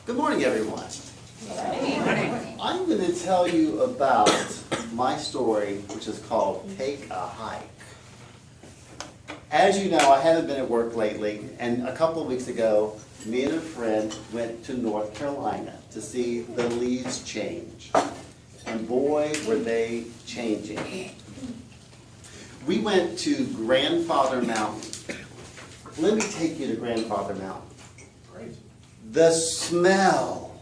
Good morning, everyone. I'm going to tell you about my story, which is called Take a Hike. As you know, I haven't been at work lately, and a couple of weeks ago, me and a friend went to North Carolina to see the leaves change. And boy, were they changing. We went to Grandfather Mountain. Let me take you to Grandfather Mountain. Great. The smell.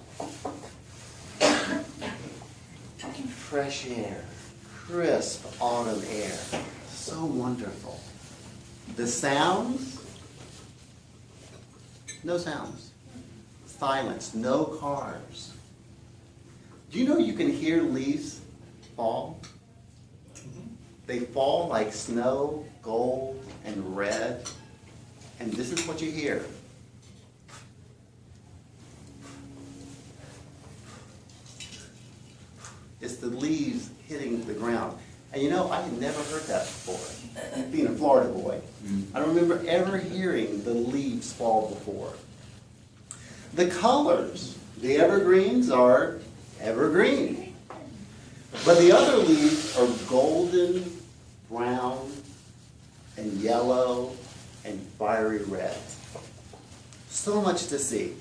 Fresh air, crisp autumn air. So wonderful. The sounds? No sounds. Silence, no cars. Do you know you can hear leaves fall? They fall like snow, gold, and red. And this is what you hear. It's the leaves hitting the ground. And you know, I had never heard that before, being a Florida boy. I don't remember ever hearing the leaves fall before. The colors, the evergreens are evergreen. But the other leaves are golden, brown, and yellow, and fiery red. So much to see.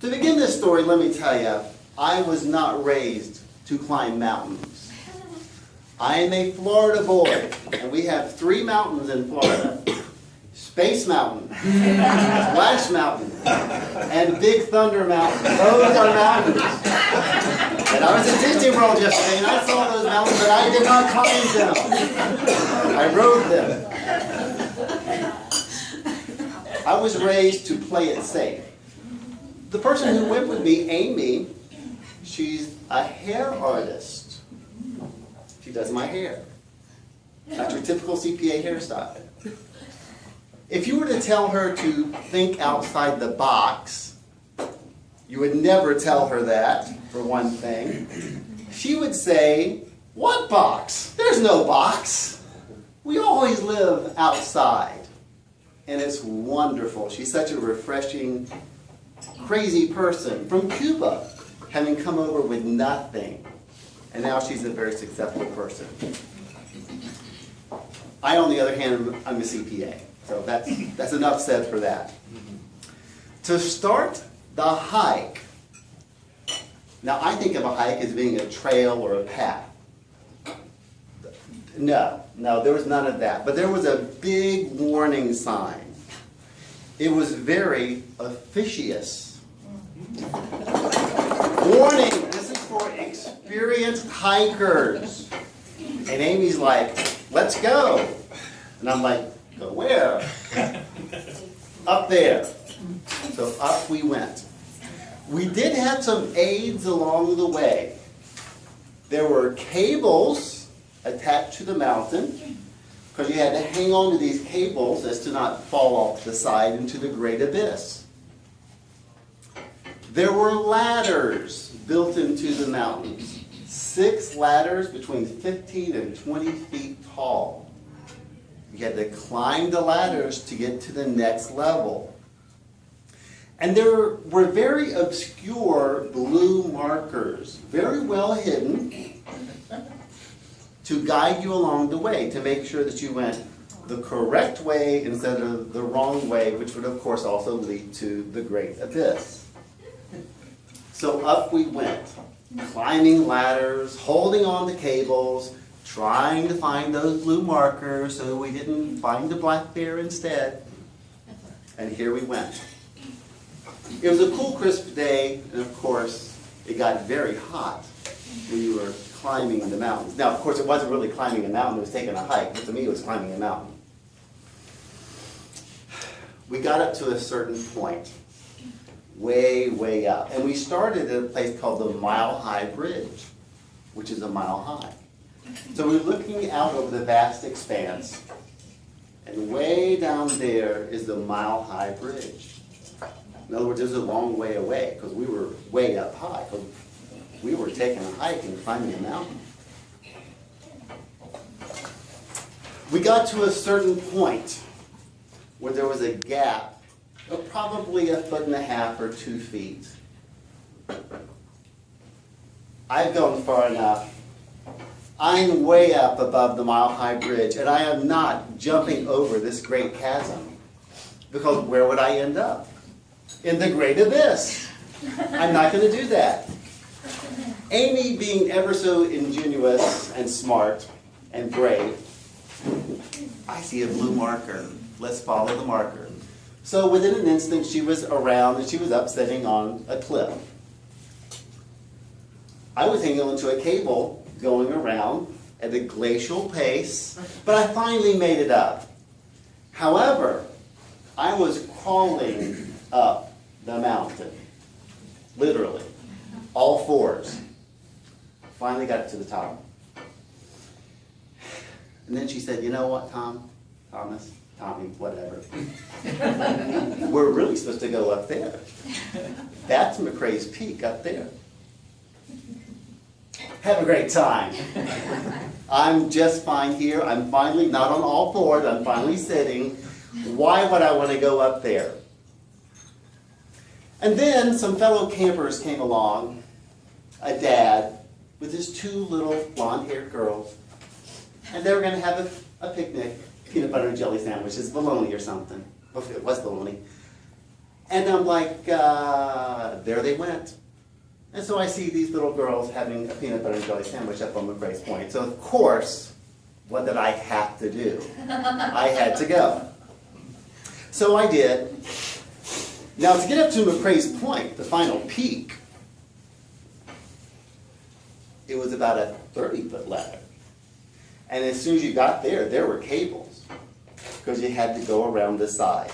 To begin this story, let me tell you, I was not raised to climb mountains. I am a Florida boy, and we have 3 mountains in Florida. Space Mountain, Splash Mountain, and Big Thunder Mountain. Those are mountains. And I was at Disney World yesterday, and I saw those mountains, but I did not climb them. I rode them. I was raised to play it safe. The person who went with me, Amy, she's a hair artist. She does my hair. Not your typical CPA hairstyle. If you were to tell her to think outside the box, you would never tell her that, for one thing. She would say, "What box? There's no box. We always live outside." And it's wonderful. She's such a refreshing, crazy person from Cuba, having come over with nothing. And now she's a very successful person. I, on the other hand, I'm a CPA. So that's enough said for that. To start the hike, now I think of a hike as being a trail or a path. No, there was none of that. But there was a big warning sign. It was very officious. Warning, this is for experienced hikers. And Amy's like, "Let's go." And I'm like, "Go where?" "Up there." So up we went. We did have some aids along the way. There were cables attached to the mountain, because you had to hang on to these cables as to not fall off the side into the great abyss. There were ladders built into the mountains. 6 ladders between 15 and 20 feet tall. You had to climb the ladders to get to the next level. And there were very obscure blue markers, very well hidden, to guide you along the way, to make sure that you went the correct way instead of the wrong way, which would of course also lead to the great abyss. So up we went, climbing ladders, holding on to cables, trying to find those blue markers so we didn't find the black bear instead. And here we went. It was a cool, crisp day, and of course, it got very hot when you were climbing the mountains. Now, of course, it wasn't really climbing a mountain, it was taking a hike, but to me it was climbing a mountain. We got up to a certain point, way, way up. And we started at a place called the Mile High Bridge, which is a mile high. So we're looking out over the vast expanse, and way down there is the Mile High Bridge. In other words, it was a long way away, because we were way up high, because we were taking a hike and climbing a mountain. We got to a certain point where there was a gap probably 1.5 or 2 feet. I've gone far enough. I'm way up above the Mile High Bridge, and I am not jumping over this great chasm. Because where would I end up? In the great abyss. I'm not going to do that. Amy, being ever so ingenious and smart and brave, I see a blue marker. Let's follow the marker. So within an instant, she was around and she was up sitting on a cliff. I was hanging onto a cable going around at a glacial pace, but I finally made it up. However, I was crawling up the mountain, literally, all fours. Finally got to the top. And then she said, you know what, Thomas, Tommy, whatever. We're really supposed to go up there. That's McRae's Peak up there. Have a great time. I'm just fine here. I'm finally not on all fours. I'm finally sitting. Why would I want to go up there? And then some fellow campers came along, a dad with his 2 little blonde-haired girls, and they were going to have a picnic, peanut butter and jelly sandwiches, bologna or something. Well, it was bologna. And I'm like, there they went. And so I see these little girls having a peanut butter and jelly sandwich up on McRae's Point. So of course, what did I have to do? I had to go. So I did. Now to get up to McRae's Point, the final peak, it was about a 30-foot ladder. And as soon as you got there, there were cables, because you had to go around the side.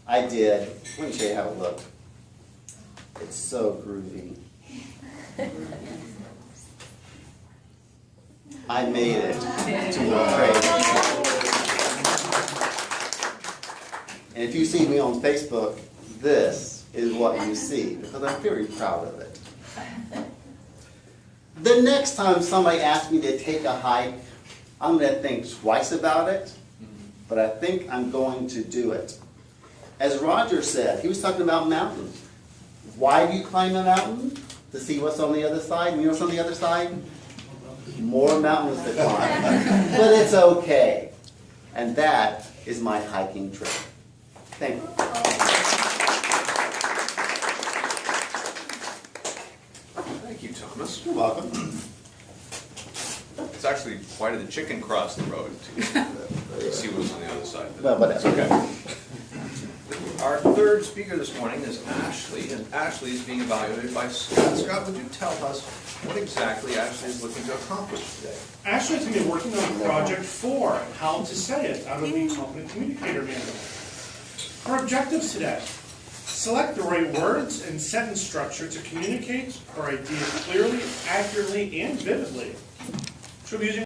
I did. Let me show you how it looked. It's so groovy. I made it to McRae. And if you see me on Facebook, this is what you see, because I'm very proud of it. The next time somebody asks me to take a hike, I'm going to think twice about it, but I think I'm going to do it. As Roger said, he was talking about mountains. Why do you climb a mountain? To see what's on the other side. And you know what's on the other side? More mountains to climb. But it's okay. And that is my hiking trip. Thank you. Thank you, Thomas. You're welcome. It's actually quite the chicken cross the road to see what's on the other side. Well, whatever. Okay. Our third speaker this morning is Ashley, and Ashley is being evaluated by Scott. Scott, would you tell us what exactly Ashley is looking to accomplish today? Ashley's going to be working on Project 4, How to Say It, out of the Competent Communicator Manual. Our objectives today: select the right words and sentence structure to communicate her idea clearly, accurately, and vividly. She'll be using